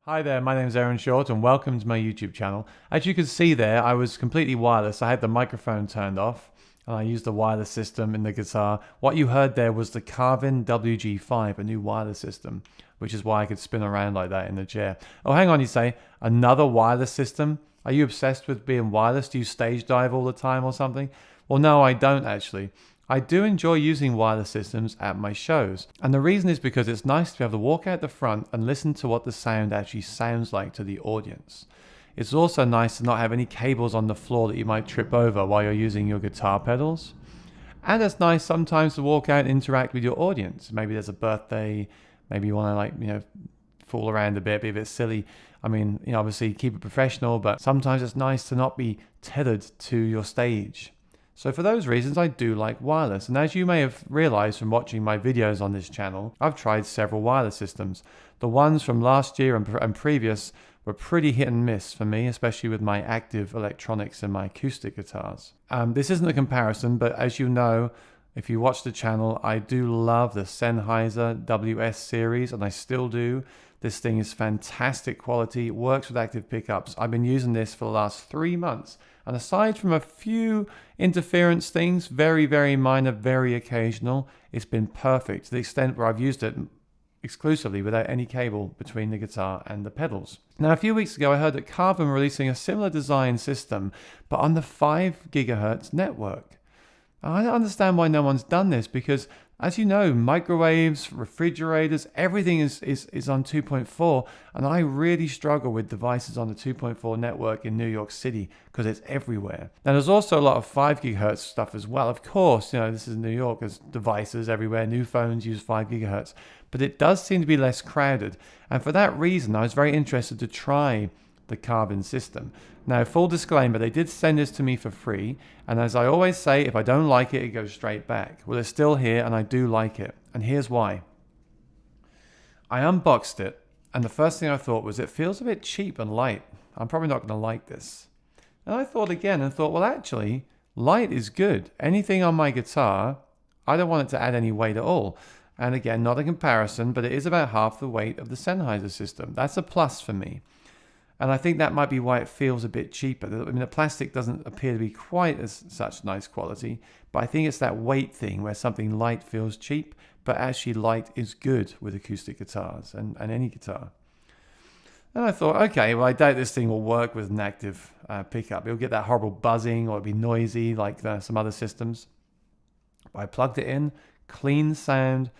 Hi there, my name is Aaron Short and welcome to my YouTube channel. As you can see there, I was completely wireless. I had the microphone turned off and I used the wireless system in the guitar. What you heard there was the Carvin WG5, a new wireless system, which is why I could spin around like that in the chair. Oh, hang on, you say, another wireless system? Are you obsessed with being wireless? Do you stage dive all the time or something? Well, no, I don't actually. I do enjoy using wireless systems at my shows. And the reason is because it's nice to be able to walk out the front and listen to what the sound actually sounds like to the audience. It's also nice to not have any cables on the floor that you might trip over while you're using your guitar pedals. And it's nice sometimes to walk out and interact with your audience. Maybe there's a birthday, maybe you want to fool around a bit, be a bit silly. I mean, obviously keep it professional, but sometimes it's nice to not be tethered to your stage. So for those reasons, I do like wireless. And as you may have realized from watching my videos on this channel, I've tried several wireless systems. The ones from last year and previous were pretty hit and miss for me, especially with my active electronics and my acoustic guitars. This isn't a comparison, but as you know, if you watch the channel, I do love the Sennheiser WS series, and I still do. This thing is fantastic quality, it works with active pickups. I've been using this for the last 3 months. And aside from a few interference things, very, very minor, very occasional, it's been perfect to the extent where I've used it exclusively without any cable between the guitar and the pedals. Now, a few weeks ago, I heard that Carvin were releasing a similar design system, but on the 5 gigahertz network. I don't understand why no one's done this because, as you know, microwaves, refrigerators, everything is on 2.4, and I really struggle with devices on the 2.4 network in New York City because it's everywhere. Now, there's also a lot of 5 gigahertz stuff as well. Of course, this is New York, there's devices everywhere, new phones use 5 gigahertz, but it does seem to be less crowded. And for that reason, I was very interested to try the Carvin system. Now, full disclaimer, they did send this to me for free, and as I always say, if I don't like it, it goes straight back. Well, it's still here, and I do like it, and here's why. I unboxed it, and the first thing I thought was, it feels a bit cheap and light. I'm probably not going to like this. And I thought again, and thought, well, actually, light is good. Anything on my guitar, I don't want it to add any weight at all. And again, not a comparison, but it is about half the weight of the Sennheiser system. That's a plus for me. And I think that might be why it feels a bit cheaper. I mean, the plastic doesn't appear to be quite as such nice quality, but I think it's that weight thing where something light feels cheap, but actually light is good with acoustic guitars and any guitar. And I thought, okay, well, I doubt this thing will work with an active pickup. It'll get that horrible buzzing or it'll be noisy like some other systems. But I plugged it in, clean sound,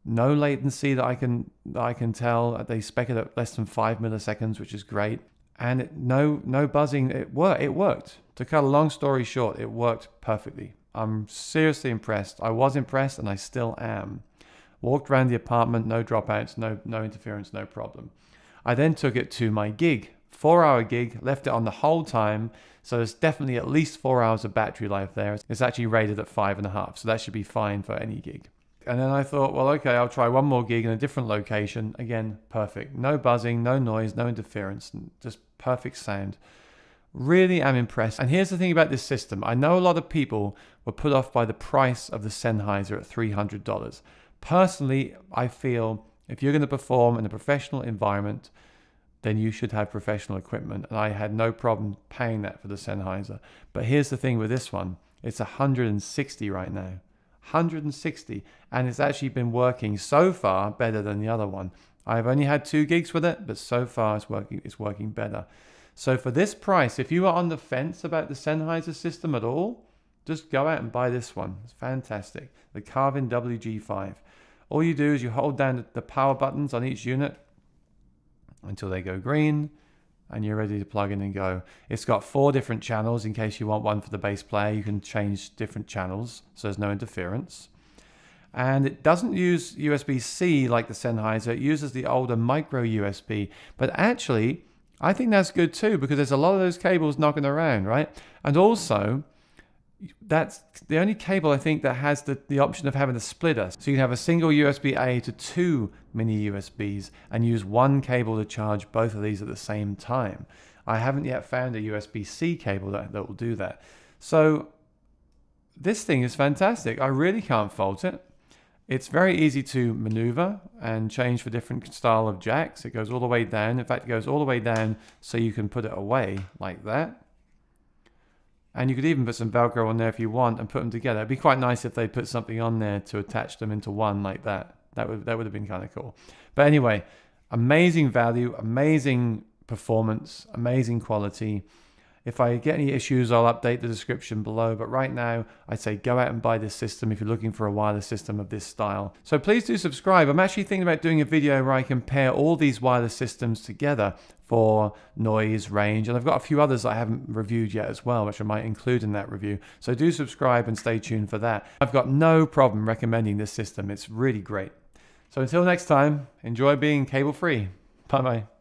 no latency that I can tell. They spec it at less than 5 milliseconds, which is great. And no buzzing. It worked. To cut a long story short, it worked perfectly. I'm seriously impressed. I was impressed and I still am. Walked around the apartment, no dropouts, no interference, no problem. I then took it to my gig. 4-hour gig, left it on the whole time. So there's definitely at least 4 hours of battery life there. It's actually rated at 5.5. So that should be fine for any gig. And then I thought, well, okay, I'll try one more gig in a different location. Again, perfect. No buzzing, no noise, no interference, just perfect sound. Really am impressed. And here's the thing about this system. I know a lot of people were put off by the price of the Sennheiser at $300. Personally, I feel if you're going to perform in a professional environment, then you should have professional equipment. And I had no problem paying that for the Sennheiser. But here's the thing with this one. It's $160 right now. 160, and it's actually been working so far better than the other one. I've only had 2 gigs with it, but so far it's working better. So for this price, if you are on the fence about the Sennheiser system at all, just go out and buy this one. It's fantastic. The Carvin WG5. All you do is you hold down the power buttons on each unit until they go green, and you're ready to plug in and go. It's got 4 different channels in case you want one for the bass player. You can change different channels, so there's no interference. And it doesn't use USB-C like the Sennheiser. It uses the older micro USB. But actually, I think that's good too, because there's a lot of those cables knocking around, right? And also, that's the only cable I think that has the option of having a splitter. So you can have a single USB-A to 2 mini USBs and use one cable to charge both of these at the same time. I haven't yet found a USB-C cable that will do that. So this thing is fantastic. I really can't fault it. It's very easy to maneuver and change for different style of jacks. It goes all the way down. In fact, it goes all the way down so you can put it away like that. And you could even put some Velcro on there if you want and put them together. It'd be quite nice if they put something on there to attach them into one like that. That would have been kind of cool. But anyway, amazing value, amazing performance, amazing quality. If I get any issues, I'll update the description below. But right now, I'd say go out and buy this system if you're looking for a wireless system of this style. So please do subscribe. I'm actually thinking about doing a video where I compare all these wireless systems together for noise, range, and I've got a few others I haven't reviewed yet as well, which I might include in that review. So do subscribe and stay tuned for that. I've got no problem recommending this system. It's really great. So until next time, enjoy being cable free. Bye bye.